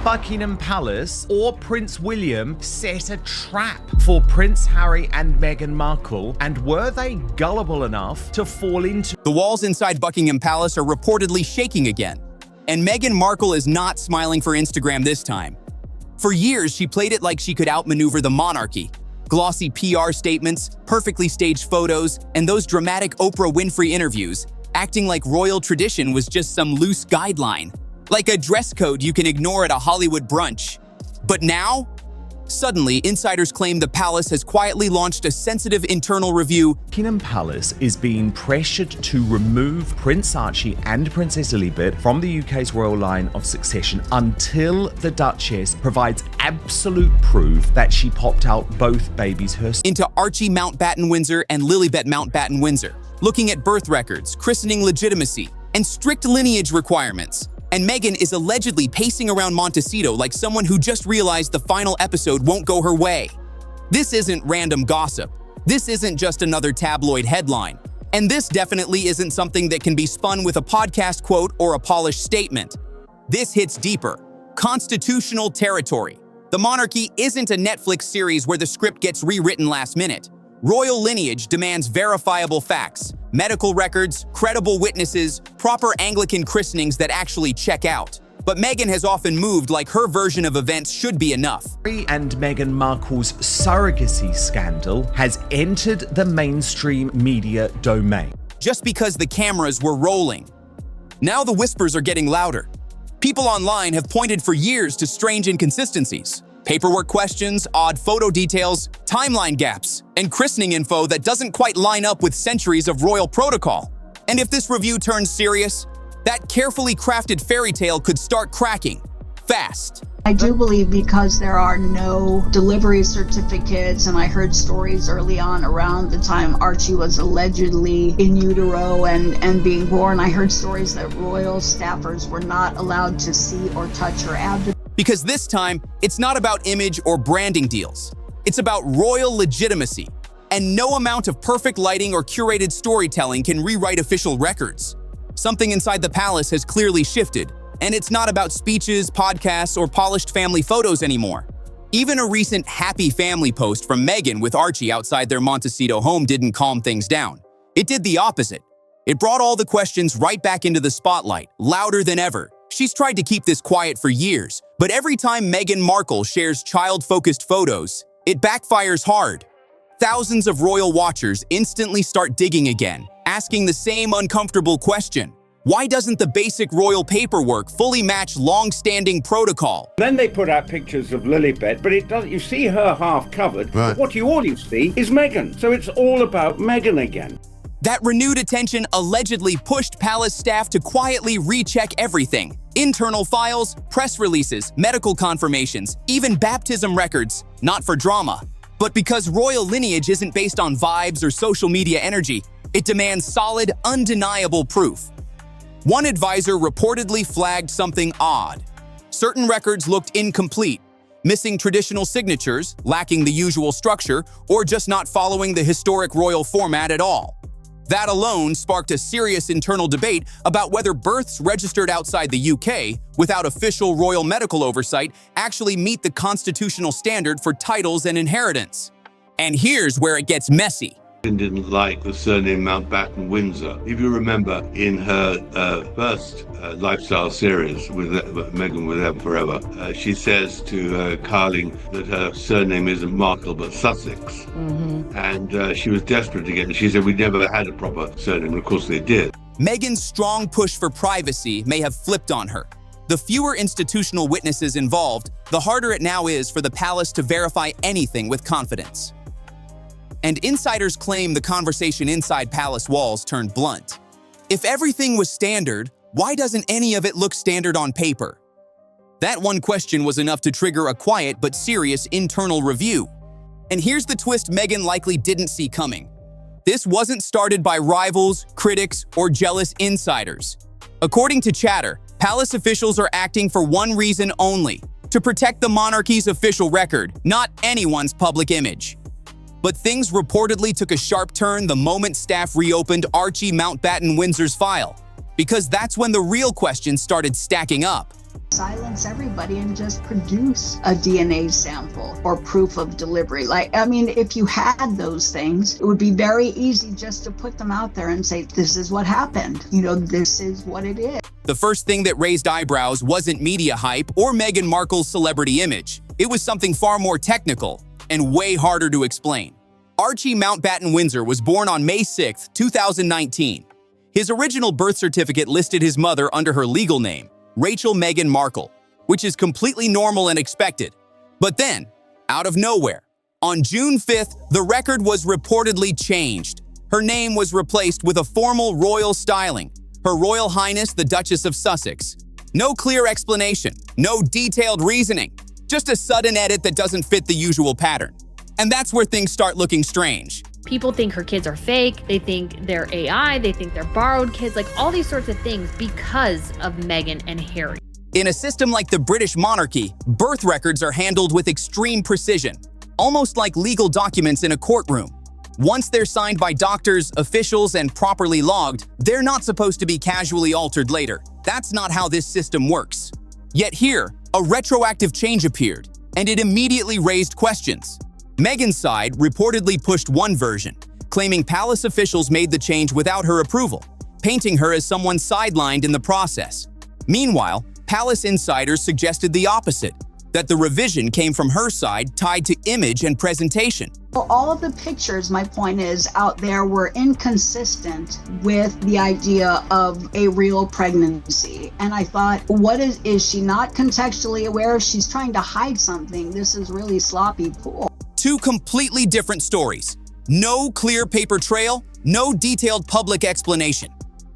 Buckingham Palace or Prince William set a trap for Prince Harry and Meghan Markle, and were they gullible enough to fall into? The walls inside Buckingham Palace are reportedly shaking again, and Meghan Markle is not smiling for Instagram this time. For years, she played it like she could outmaneuver the monarchy. Glossy PR statements, perfectly staged photos, and those dramatic Oprah Winfrey interviews, acting like royal tradition was just some loose guideline, like a dress code you can ignore at a Hollywood brunch. But now, suddenly, insiders claim the palace has quietly launched a sensitive internal review. Buckingham Palace is being pressured to remove Prince Archie and Princess Lilibet from the UK's royal line of succession until the Duchess provides absolute proof that she popped out both babies herself. Into Archie Mountbatten-Windsor and Lilibet Mountbatten-Windsor, looking at birth records, christening legitimacy, and strict lineage requirements. And Meghan is allegedly pacing around Montecito like someone who just realized the final episode won't go her way. This isn't random gossip. This isn't just another tabloid headline. And this definitely isn't something that can be spun with a podcast quote or a polished statement. This hits deeper. Constitutional territory. The monarchy isn't a Netflix series where the script gets rewritten last minute. Royal lineage demands verifiable facts, medical records, credible witnesses, proper Anglican christenings that actually check out. But Meghan has often moved like her version of events should be enough. Harry and Meghan Markle's surrogacy scandal has entered the mainstream media domain. Just because the cameras were rolling. Now the whispers are getting louder. People online have pointed for years to strange inconsistencies. Paperwork questions, odd photo details, timeline gaps, and christening info that doesn't quite line up with centuries of royal protocol. And if this review turns serious, that carefully crafted fairy tale could start cracking fast. I do believe because there are no delivery certificates, and I heard stories early on around the time Archie was allegedly in utero and being born. I heard stories that royal staffers were not allowed to see or touch her abdomen. Because this time, it's not about image or branding deals. It's about royal legitimacy. And no amount of perfect lighting or curated storytelling can rewrite official records. Something inside the palace has clearly shifted, and it's not about speeches, podcasts, or polished family photos anymore. Even a recent happy family post from Meghan with Archie outside their Montecito home didn't calm things down. It did the opposite. It brought all the questions right back into the spotlight, louder than ever. She's tried to keep this quiet for years, but every time Meghan Markle shares child-focused photos, it backfires hard. Thousands of royal watchers instantly start digging again, asking the same uncomfortable question. Why doesn't the basic royal paperwork fully match long-standing protocol? Then they put out pictures of Lilibet, but it doesn't. You see her half covered. Right. But what you always see is Meghan. So it's all about Meghan again. That renewed attention allegedly pushed palace staff to quietly recheck everything. Internal files, press releases, medical confirmations, even baptism records. Not for drama, but because royal lineage isn't based on vibes or social media energy, it demands solid, undeniable proof. One advisor reportedly flagged something odd. Certain records looked incomplete, missing traditional signatures, lacking the usual structure, or just not following the historic royal format at all. That alone sparked a serious internal debate about whether births registered outside the UK, without official royal medical oversight, actually meet the constitutional standard for titles and inheritance. And here's where it gets messy. Didn't like the surname Mountbatten-Windsor. If you remember, in her first lifestyle series with Meghan with Them Forever, she says to Carling that her surname isn't Markle but Sussex. And she was desperate to get it. She said we never had a proper surname, and of course they did. Meghan's strong push for privacy may have flipped on her. The fewer institutional witnesses involved, the harder it now is for the palace to verify anything with confidence. And insiders claim the conversation inside palace walls turned blunt. If everything was standard, why doesn't any of it look standard on paper? That one question was enough to trigger a quiet but serious internal review. And here's the twist Meghan likely didn't see coming. This wasn't started by rivals, critics, or jealous insiders. According to Chatter, palace officials are acting for one reason only: to protect the monarchy's official record, not anyone's public image. But things reportedly took a sharp turn the moment staff reopened Archie Mountbatten-Windsor's file, because that's when the real questions started stacking up. Silence everybody and just produce a DNA sample or proof of delivery. If you had those things, it would be very easy just to put them out there and say, this is what happened. This is what it is. The first thing that raised eyebrows wasn't media hype or Meghan Markle's celebrity image. It was something far more technical and way harder to explain. Archie Mountbatten-Windsor was born on May 6, 2019. His original birth certificate listed his mother under her legal name, Rachel Meghan Markle, which is completely normal and expected. But then, out of nowhere, on June 5th, the record was reportedly changed. Her name was replaced with a formal royal styling, Her Royal Highness the Duchess of Sussex. No clear explanation, no detailed reasoning, just a sudden edit that doesn't fit the usual pattern. And that's where things start looking strange. People think her kids are fake, they think they're AI, they think they're borrowed kids, like all these sorts of things because of Meghan and Harry. In a system like the British monarchy, birth records are handled with extreme precision, almost like legal documents in a courtroom. Once they're signed by doctors, officials, and properly logged, they're not supposed to be casually altered later. That's not how this system works. Yet here, a retroactive change appeared, and it immediately raised questions. Meghan's side reportedly pushed one version, claiming palace officials made the change without her approval, painting her as someone sidelined in the process. Meanwhile, palace insiders suggested the opposite, that the revision came from her side tied to image and presentation. All of the pictures, my point is, out there were inconsistent with the idea of a real pregnancy. And I thought, is she not contextually aware? She's trying to hide something. This is really sloppy pool. Two completely different stories. No clear paper trail, no detailed public explanation.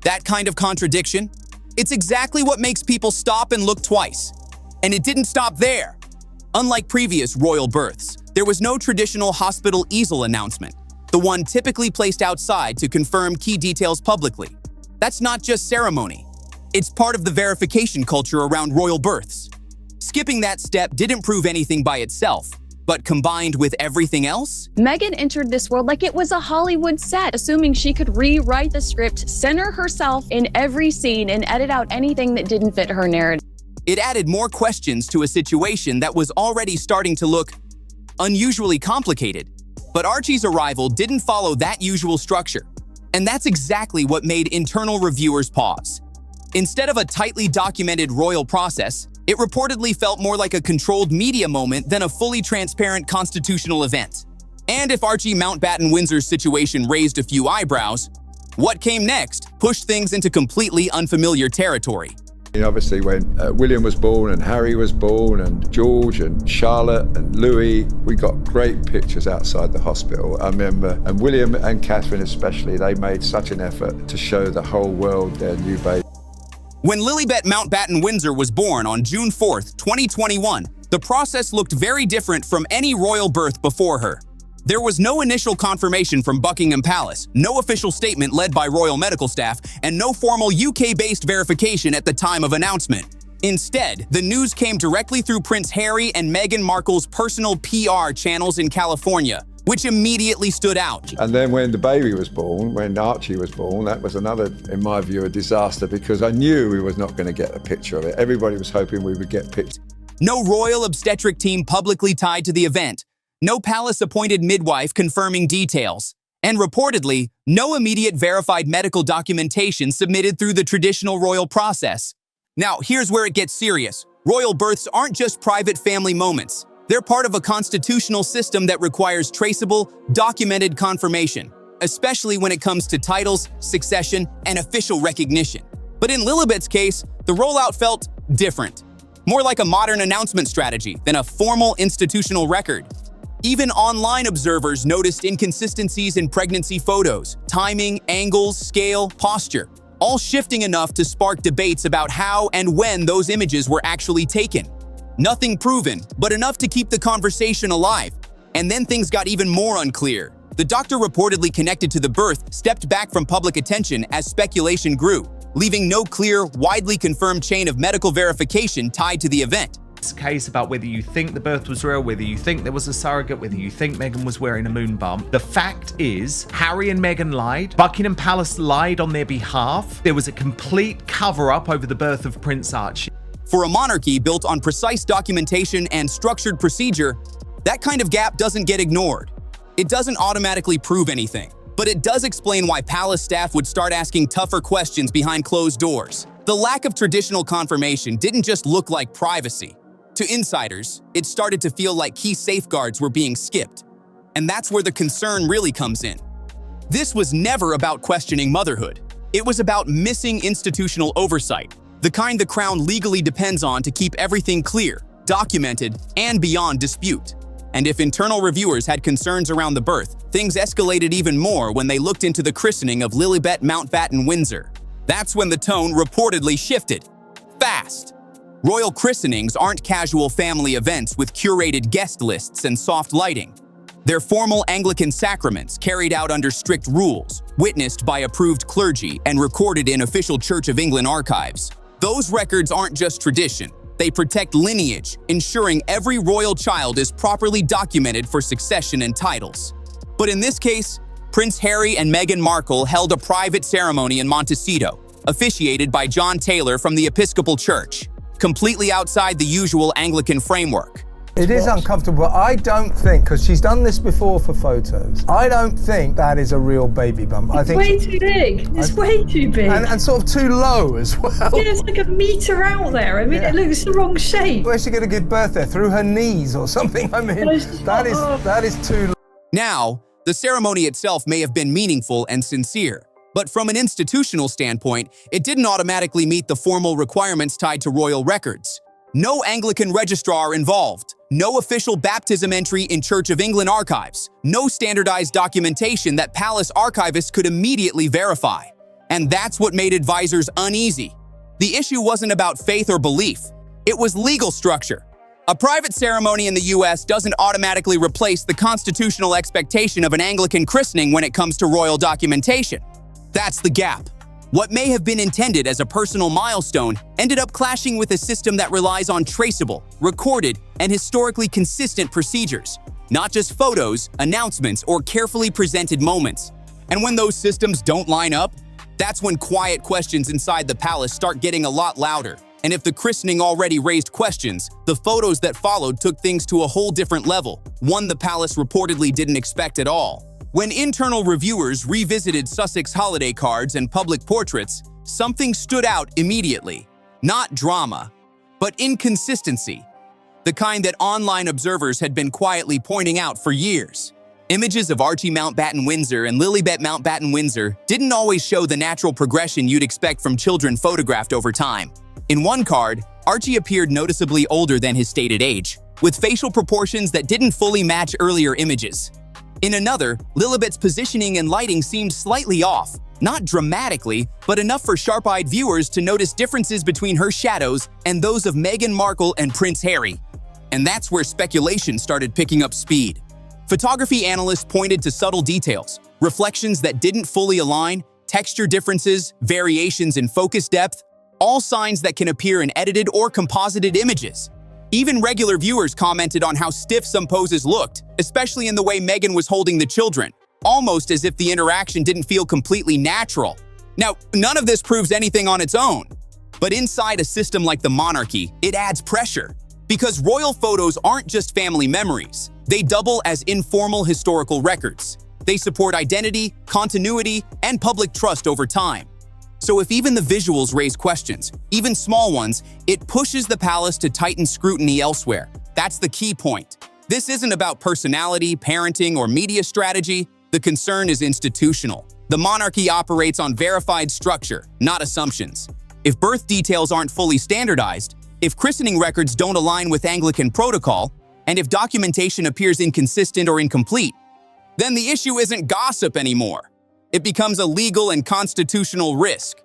That kind of contradiction, it's exactly what makes people stop and look twice. And it didn't stop there. Unlike previous royal births, there was no traditional hospital easel announcement, the one typically placed outside to confirm key details publicly. That's not just ceremony. It's part of the verification culture around royal births. Skipping that step didn't prove anything by itself, but combined with everything else? Meghan entered this world like it was a Hollywood set, assuming she could rewrite the script, center herself in every scene, and edit out anything that didn't fit her narrative. It added more questions to a situation that was already starting to look unusually complicated. But Archie's arrival didn't follow that usual structure. And that's exactly what made internal reviewers pause. Instead of a tightly documented royal process, it reportedly felt more like a controlled media moment than a fully transparent constitutional event. And if Archie Mountbatten-Windsor's situation raised a few eyebrows, what came next pushed things into completely unfamiliar territory. Obviously, when William was born and Harry was born and George and Charlotte and Louis, we got great pictures outside the hospital, I remember. And William and Catherine especially, they made such an effort to show the whole world their new baby. When Lilibet Mountbatten-Windsor was born on June 4, 2021, the process looked very different from any royal birth before her. There was no initial confirmation from Buckingham Palace, no official statement led by royal medical staff, and no formal UK-based verification at the time of announcement. Instead, the news came directly through Prince Harry and Meghan Markle's personal PR channels in California, which immediately stood out. And then when the baby was born, when Archie was born, that was another, in my view, a disaster, because I knew we was not going to get a picture of it. Everybody was hoping we would get pictures. No royal obstetric team publicly tied to the event. No palace-appointed midwife confirming details. And reportedly, no immediate verified medical documentation submitted through the traditional royal process. Now, here's where it gets serious. Royal births aren't just private family moments. They're part of a constitutional system that requires traceable, documented confirmation, especially when it comes to titles, succession, and official recognition. But in Lilibet's case, the rollout felt different. More like a modern announcement strategy than a formal institutional record. Even online observers noticed inconsistencies in pregnancy photos, timing, angles, scale, posture, all shifting enough to spark debates about how and when those images were actually taken. Nothing proven, but enough to keep the conversation alive. And then things got even more unclear. The doctor reportedly connected to the birth stepped back from public attention as speculation grew, leaving no clear, widely confirmed chain of medical verification tied to the event. This case about whether you think the birth was real, whether you think there was a surrogate, whether you think Meghan was wearing a moon bump. The fact is, Harry and Meghan lied. Buckingham Palace lied on their behalf. There was a complete cover-up over the birth of Prince Archie. For a monarchy built on precise documentation and structured procedure, that kind of gap doesn't get ignored. It doesn't automatically prove anything, but it does explain why palace staff would start asking tougher questions behind closed doors. The lack of traditional confirmation didn't just look like privacy. To insiders, it started to feel like key safeguards were being skipped. And that's where the concern really comes in. This was never about questioning motherhood. It was about missing institutional oversight, the kind the crown legally depends on to keep everything clear, documented, and beyond dispute. And if internal reviewers had concerns around the birth, things escalated even more when they looked into the christening of Lilibet Mountbatten-Windsor. That's when the tone reportedly shifted. Fast. Royal christenings aren't casual family events with curated guest lists and soft lighting. They're formal Anglican sacraments carried out under strict rules, witnessed by approved clergy and recorded in official Church of England archives. Those records aren't just tradition. They protect lineage, ensuring every royal child is properly documented for succession and titles. But in this case, Prince Harry and Meghan Markle held a private ceremony in Montecito, officiated by John Taylor from the Episcopal Church, completely outside the usual Anglican framework. It is uncomfortable, but I don't think, because she's done this before for photos, I don't think that is a real baby bump. I think way too big. It's way too big. And sort of too low as well. Yeah, it's like a metre out there. I mean, It looks the wrong shape. Where's she going to give birth there? Through her knees or something? I mean, that is too low. Now, the ceremony itself may have been meaningful and sincere, but from an institutional standpoint, it didn't automatically meet the formal requirements tied to royal records. No Anglican registrar involved, no official baptism entry in Church of England archives, no standardized documentation that palace archivists could immediately verify. And that's what made advisors uneasy. The issue wasn't about faith or belief. It was legal structure. A private ceremony in the US doesn't automatically replace the constitutional expectation of an Anglican christening when it comes to royal documentation. That's the gap. What may have been intended as a personal milestone ended up clashing with a system that relies on traceable, recorded, and historically consistent procedures, not just photos, announcements, or carefully presented moments. And when those systems don't line up, that's when quiet questions inside the palace start getting a lot louder. And if the christening already raised questions, the photos that followed took things to a whole different level, one the palace reportedly didn't expect at all. When internal reviewers revisited Sussex holiday cards and public portraits, something stood out immediately. Not drama, but inconsistency. The kind that online observers had been quietly pointing out for years. Images of Archie Mountbatten-Windsor and Lilibet Mountbatten-Windsor didn't always show the natural progression you'd expect from children photographed over time. In one card, Archie appeared noticeably older than his stated age, with facial proportions that didn't fully match earlier images. In another, Lilibet's positioning and lighting seemed slightly off, not dramatically, but enough for sharp-eyed viewers to notice differences between her shadows and those of Meghan Markle and Prince Harry. And that's where speculation started picking up speed. Photography analysts pointed to subtle details, reflections that didn't fully align, texture differences, variations in focus depth, all signs that can appear in edited or composited images. Even regular viewers commented on how stiff some poses looked, especially in the way Meghan was holding the children, almost as if the interaction didn't feel completely natural. Now, none of this proves anything on its own, but inside a system like the monarchy, it adds pressure. Because royal photos aren't just family memories, they double as informal historical records. They support identity, continuity, and public trust over time. So if even the visuals raise questions, even small ones, it pushes the palace to tighten scrutiny elsewhere. That's the key point. This isn't about personality, parenting, or media strategy. The concern is institutional. The monarchy operates on verified structure, not assumptions. If birth details aren't fully standardized, if christening records don't align with Anglican protocol, and if documentation appears inconsistent or incomplete, then the issue isn't gossip anymore. It becomes a legal and constitutional risk.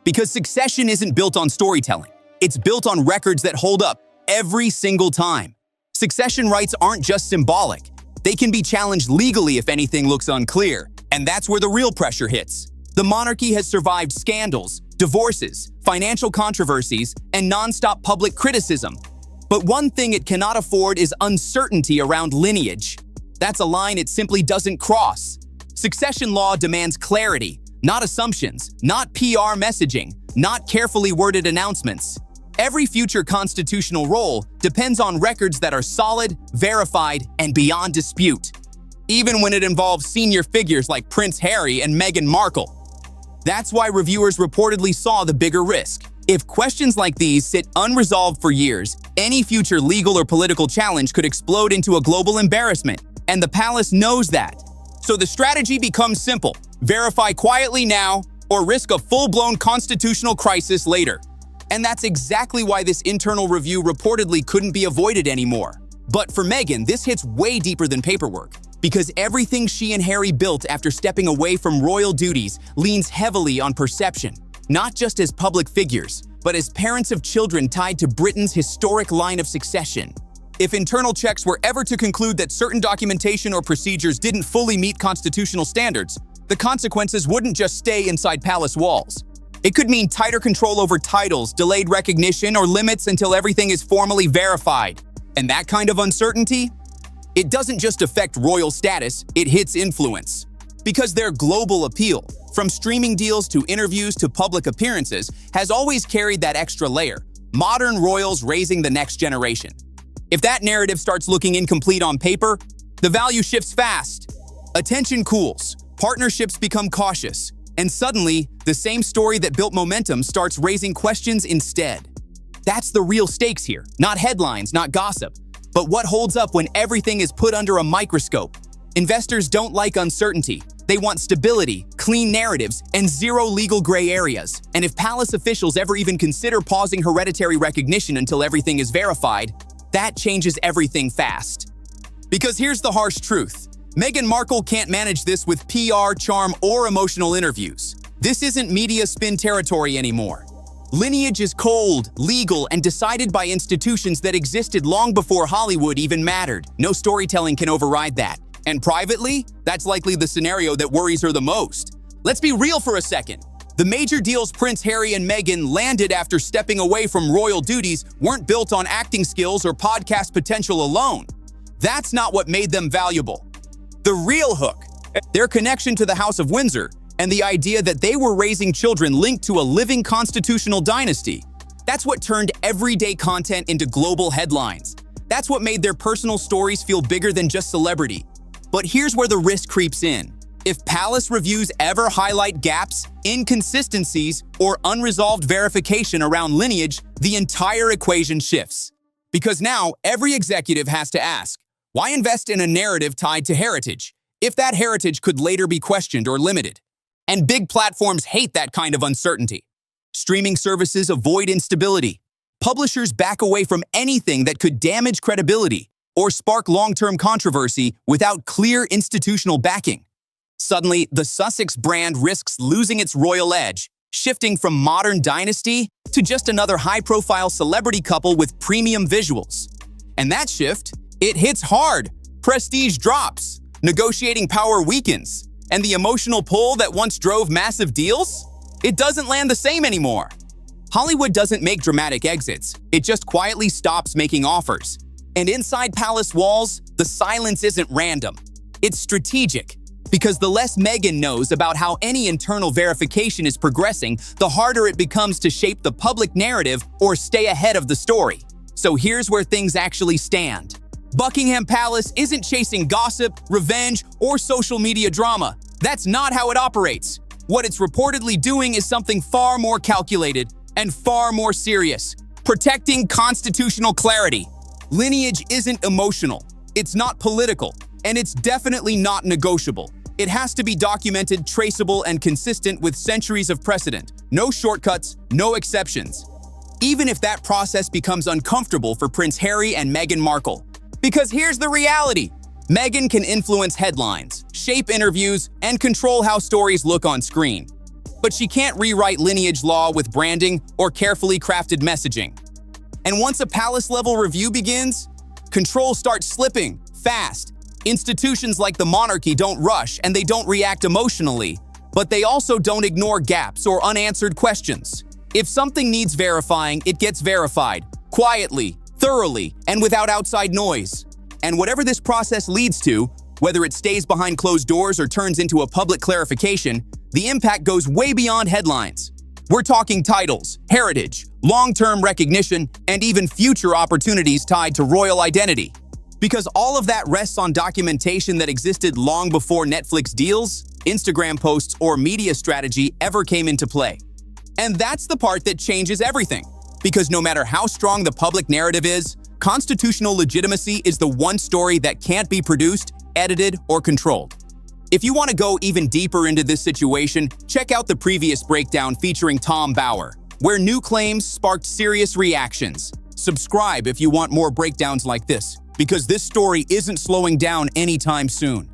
Because succession isn't built on storytelling. It's built on records that hold up every single time. Succession rights aren't just symbolic. They can be challenged legally if anything looks unclear. And that's where the real pressure hits. The monarchy has survived scandals, divorces, financial controversies, and non-stop public criticism. But one thing it cannot afford is uncertainty around lineage. That's a line it simply doesn't cross. Succession law demands clarity, not assumptions, not PR messaging, not carefully worded announcements. Every future constitutional role depends on records that are solid, verified, and beyond dispute, even when it involves senior figures like Prince Harry and Meghan Markle. That's why reviewers reportedly saw the bigger risk. If questions like these sit unresolved for years, any future legal or political challenge could explode into a global embarrassment, and the palace knows that. So the strategy becomes simple: verify quietly now, or risk a full-blown constitutional crisis later. And that's exactly why this internal review reportedly couldn't be avoided anymore. But for Meghan, this hits way deeper than paperwork, because everything she and Harry built after stepping away from royal duties leans heavily on perception, not just as public figures, but as parents of children tied to Britain's historic line of succession. If internal checks were ever to conclude that certain documentation or procedures didn't fully meet constitutional standards, the consequences wouldn't just stay inside palace walls. It could mean tighter control over titles, delayed recognition, or limits until everything is formally verified. And that kind of uncertainty? It doesn't just affect royal status, it hits influence. Because their global appeal, from streaming deals to interviews to public appearances, has always carried that extra layer: modern royals raising the next generation. If that narrative starts looking incomplete on paper, the value shifts fast. Attention cools, partnerships become cautious, and suddenly, the same story that built momentum starts raising questions instead. That's the real stakes here, not headlines, not gossip, but what holds up when everything is put under a microscope. Investors don't like uncertainty. They want stability, clean narratives, and zero legal gray areas. And if palace officials ever even consider pausing hereditary recognition until everything is verified, that changes everything fast. Because here's the harsh truth: Meghan Markle can't manage this with PR, charm, or emotional interviews. This isn't media spin territory anymore. Lineage is cold, legal, and decided by institutions that existed long before Hollywood even mattered. No storytelling can override that. And privately, that's likely the scenario that worries her the most. Let's be real for a second. The major deals Prince Harry and Meghan landed after stepping away from royal duties weren't built on acting skills or podcast potential alone. That's not what made them valuable. The real hook, their connection to the House of Windsor, and the idea that they were raising children linked to a living constitutional dynasty. That's what turned everyday content into global headlines. That's what made their personal stories feel bigger than just celebrity. But here's where the risk creeps in. If palace reviews ever highlight gaps, inconsistencies, or unresolved verification around lineage, the entire equation shifts. Because now, every executive has to ask, why invest in a narrative tied to heritage, if that heritage could later be questioned or limited? And big platforms hate that kind of uncertainty. Streaming services avoid instability. Publishers back away from anything that could damage credibility or spark long-term controversy without clear institutional backing. Suddenly, the Sussex brand risks losing its royal edge, shifting from modern dynasty to just another high-profile celebrity couple with premium visuals. And that shift, it hits hard. Prestige drops, negotiating power weakens, and the emotional pull that once drove massive deals, it doesn't land the same anymore. Hollywood doesn't make dramatic exits, it just quietly stops making offers. And inside palace walls, the silence isn't random. It's strategic, because the less Meghan knows about how any internal verification is progressing, the harder it becomes to shape the public narrative or stay ahead of the story. So here's where things actually stand. Buckingham Palace isn't chasing gossip, revenge, or social media drama. That's not how it operates. What it's reportedly doing is something far more calculated and far more serious: protecting constitutional clarity. Lineage isn't emotional, it's not political, and it's definitely not negotiable. It has to be documented, traceable, and consistent with centuries of precedent. No shortcuts, no exceptions. Even if that process becomes uncomfortable for Prince Harry and Meghan Markle. Because here's the reality: Meghan can influence headlines, shape interviews, and control how stories look on screen. But she can't rewrite lineage law with branding or carefully crafted messaging. And once a palace-level review begins, control starts slipping fast. Institutions like the monarchy don't rush and they don't react emotionally, but they also don't ignore gaps or unanswered questions. If something needs verifying, it gets verified, quietly, thoroughly, and without outside noise. And whatever this process leads to, whether it stays behind closed doors or turns into a public clarification, the impact goes way beyond headlines. We're talking titles, heritage, long-term recognition, and even future opportunities tied to royal identity. Because all of that rests on documentation that existed long before Netflix deals, Instagram posts, or media strategy ever came into play. And that's the part that changes everything. Because no matter how strong the public narrative is, constitutional legitimacy is the one story that can't be produced, edited, or controlled. If you want to go even deeper into this situation, check out the previous breakdown featuring Tom Bauer, where new claims sparked serious reactions. Subscribe if you want more breakdowns like this, because this story isn't slowing down anytime soon.